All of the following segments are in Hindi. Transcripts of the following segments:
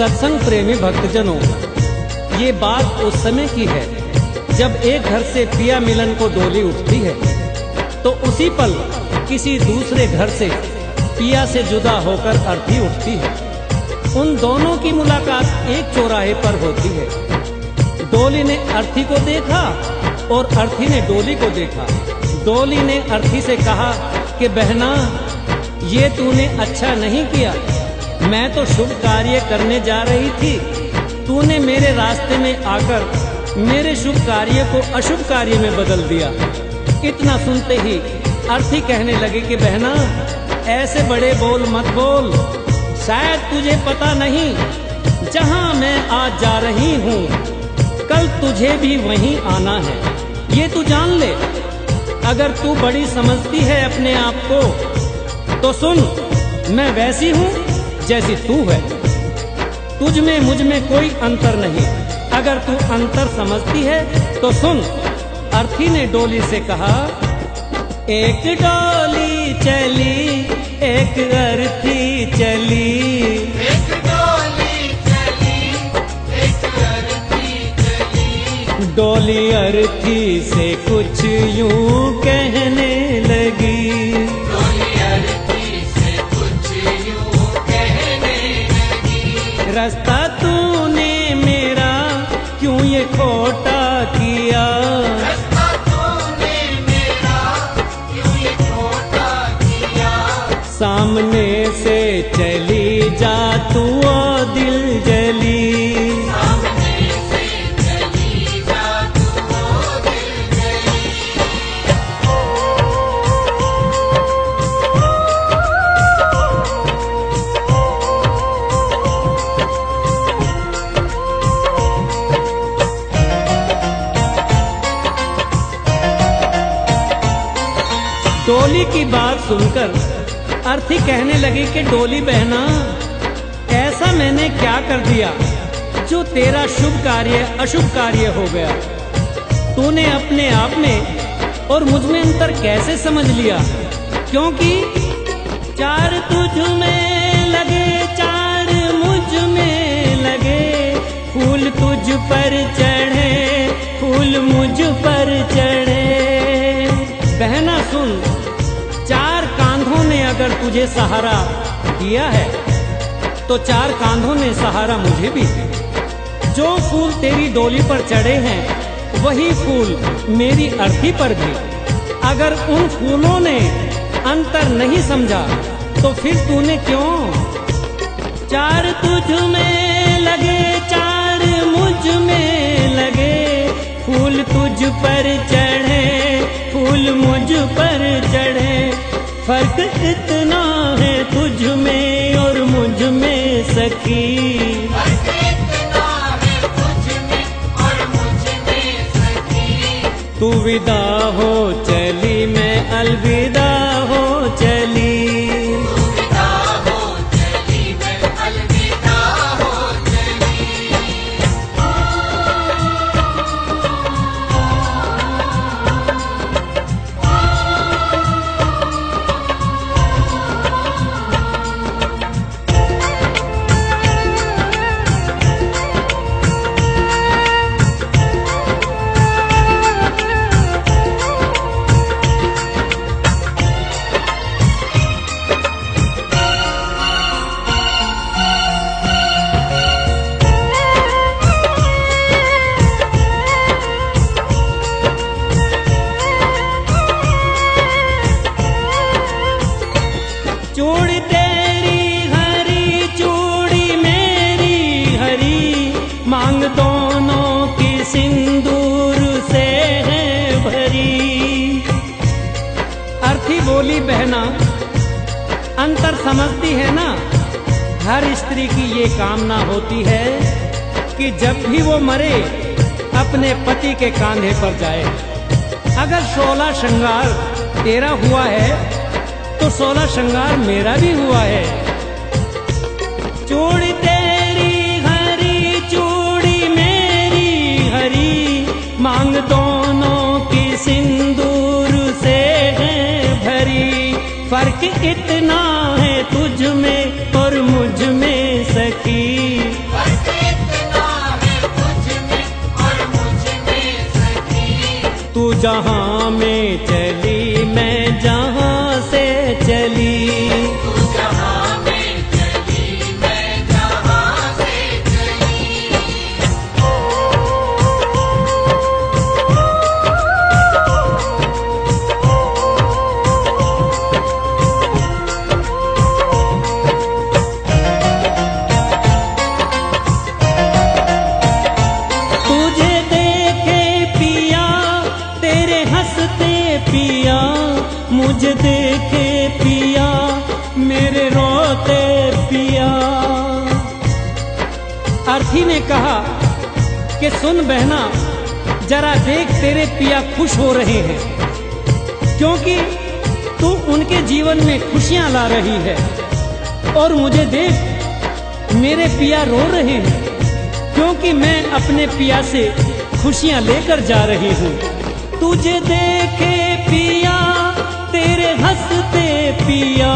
सत्संग प्रेमी भक्तजनों, ये बात उस समय की है जब एक घर से पिया मिलन को डोली उठती है तो उसी पल किसी दूसरे घर से पिया से जुदा होकर अर्थी उठती है। उन दोनों की मुलाकात एक चौराहे पर होती है। डोली ने अर्थी को देखा और अर्थी ने डोली को देखा। डोली ने अर्थी से कहा कि बहना, ये तूने अच्छा नहीं किया। मैं तो शुभ कार्य करने जा रही थी, तूने मेरे रास्ते में आकर मेरे शुभ कार्य को अशुभ कार्य में बदल दिया। इतना सुनते ही अर्थी कहने लगे कि बहना, ऐसे बड़े बोल मत बोल। शायद तुझे पता नहीं, जहां मैं आज जा रही हूँ कल तुझे भी वहीं आना है, ये तू जान ले। अगर तू बड़ी समझती है अपने आप को तो सुन, मैं वैसी हूँ जैसी तू है। तुझ में मुझ में कोई अंतर नहीं। अगर तू अंतर समझती है तो सुन। अर्थी ने डोली से कहा, एक डोली चली एक अर्थी चली, एक डोली चली एक अर्थी चली। डोली अर्थी से कुछ यूं कहने लगी, डोली अर्थी से कुछ यूं कहने लगी। रास्ता तूने मेरा क्यों ये खोटा किया, रास्ता तूने मेरा क्यों ये खोटा किया। सामने से चली जा तू ओ दिल जली, सामने से चली जा तू ओ दिल जली। डोली की बात सुनकर अर्थी कहने लगी कि डोली बहना, ऐसा मैंने क्या कर दिया जो तेरा शुभ कार्य अशुभ कार्य हो गया। तूने अपने आप में और मुझ में अंतर कैसे समझ लिया, क्योंकि चार तुझ में लगे चार मुझ में लगे, फूल तुझ पर चढ़े फूल मुझ पर चढ़े। बहना सुन, चार कांधों ने अगर तुझे सहारा दिया है तो चार कांधों ने सहारा मुझे भी। जो फूल तेरी डोली पर चढ़े हैं वही फूल मेरी अर्थी पर भी। अगर उन फूलों ने अंतर नहीं समझा तो फिर तूने क्यों। चार तुझ में लगे चार मुझ में लगे, फूल तुझ पर चढ़े फूल मुझ पर चढ़े। फर्क इतना है तुझ में और मुझ में सखी, फर्क इतना है तुझ में और मुझ में सखी। तू विदा हो चली मैं अलविदा हो चली। तू विदा हो चली मैं अलविदा हो चली। चूड़ी तेरी हरी चूड़ी मेरी हरी, मांग दोनों की सिंदूर से है भरी। अर्थी बोली बहना, अंतर समझती है ना। हर स्त्री की ये कामना होती है कि जब भी वो मरे अपने पति के कांधे पर जाए। अगर 16 श्रृंगार तेरा हुआ है तो 16 श्रृंगार मेरा भी हुआ है। चूड़ी तेरी हरी चूड़ी मेरी हरी, मांग दोनों की सिंदूर से है भरी। फर्क इतना है तुझ में और मुझ में सखी, अर्थी ने कहा कि सुन बहना, जरा देख तेरे पिया खुश हो रहे हैं, क्योंकि तू उनके जीवन में खुशियां ला रही है। और मुझे देख, मेरे पिया रो रहे हैं, क्योंकि मैं अपने पिया से खुशियां लेकर जा रही हूँ। तुझे देखे पिया तेरे हंसते पिया,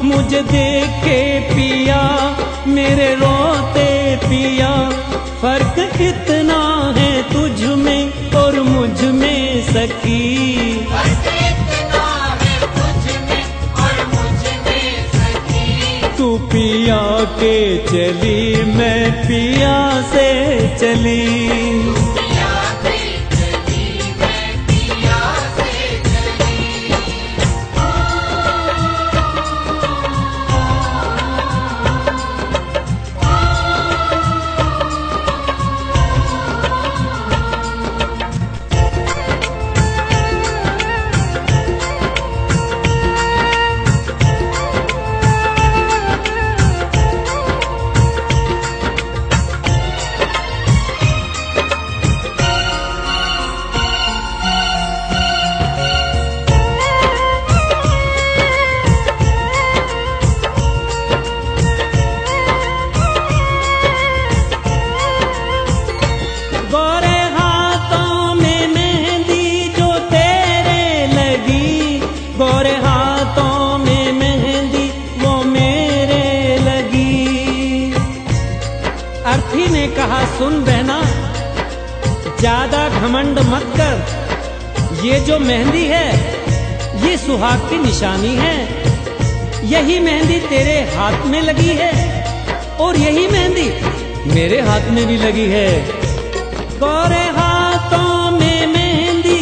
मुझे देखे पिया मेरे रोते पिया। फर्क इतना है तुझ में और मुझ में सखी, फर्क इतना है तुझ में और मुझ में सखी। तू पिया के चली, मैं पिया से चली। पिया से चली, मैं पिया से चली। गोरे हाथों में मेहंदी जो तेरे लगी, गोरे हाथों में मेहंदी वो मेरे लगी। अर्थी ने कहा सुन बहना, ज्यादा घमंड मत कर। ये जो मेहंदी है ये सुहाग की निशानी है। यही मेहंदी तेरे हाथ में लगी है और यही मेहंदी मेरे हाथ में भी लगी है। गोरे हाथों में मेहंदी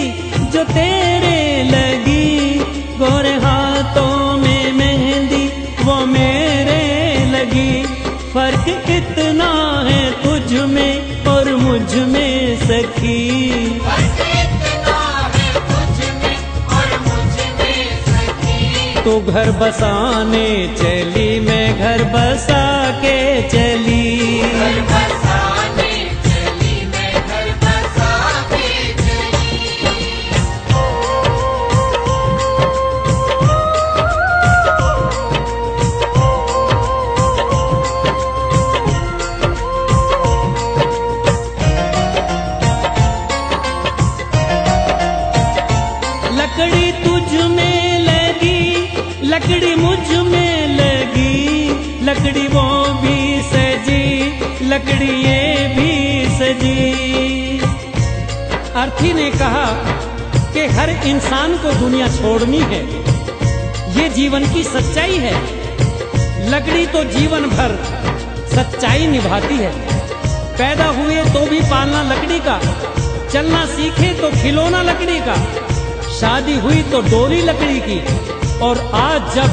जो तेरे लगी, गोरे हाथों में मेहंदी वो मेरे लगी। फर्क इतना है तुझ में और मुझ में सखी, फर्क इतना है तुझ में और मुझ में सखी। तो घर बसाने चली, मैं घर बसा के चली। घर बसाने चली, मैं घर बसा के चली। लकड़ी तुझ में लगी, लकड़ी मुझ में लगी, लकड़ी वो भी सजी, लकड़ी ये भी सजी। अर्थी ने कहा कि हर इंसान को दुनिया छोड़नी है, ये जीवन की सच्चाई है। लकड़ी तो जीवन भर सच्चाई निभाती है। पैदा हुए तो भी पालना लकड़ी का, चलना सीखे तो खिलौना लकड़ी का, शादी हुई तो डोली लकड़ी की, और आज जब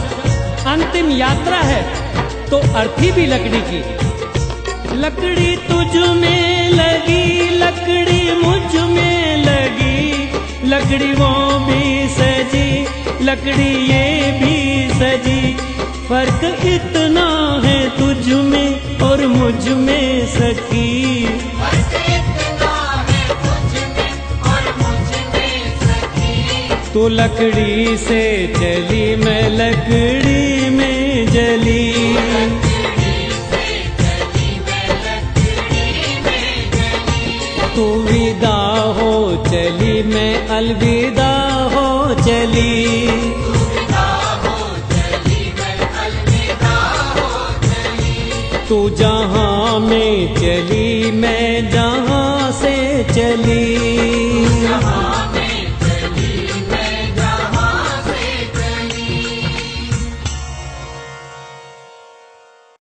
अंतिम यात्रा है तो अर्थी भी लकड़ी की। लकड़ी तुझ में लगी, लकड़ी मुझ में लगी, लकड़ी वो भी सजी, लकड़ी ये भी सजी। फर्क इतना है तुझ में और मुझ में सखी, फर्क इतना है तुझ में और मुझ में सखी। तू लकड़ी से चली, मैं लकड़ी में जली। लकड़ी से चली, मैं लकड़ी में जली। तू विदा हो चली, मैं अलविदा हो चली। अलविदा हो चली, मैं अलविदा हो चली। तू जहाँ में चली, मैं जहाँ से चली।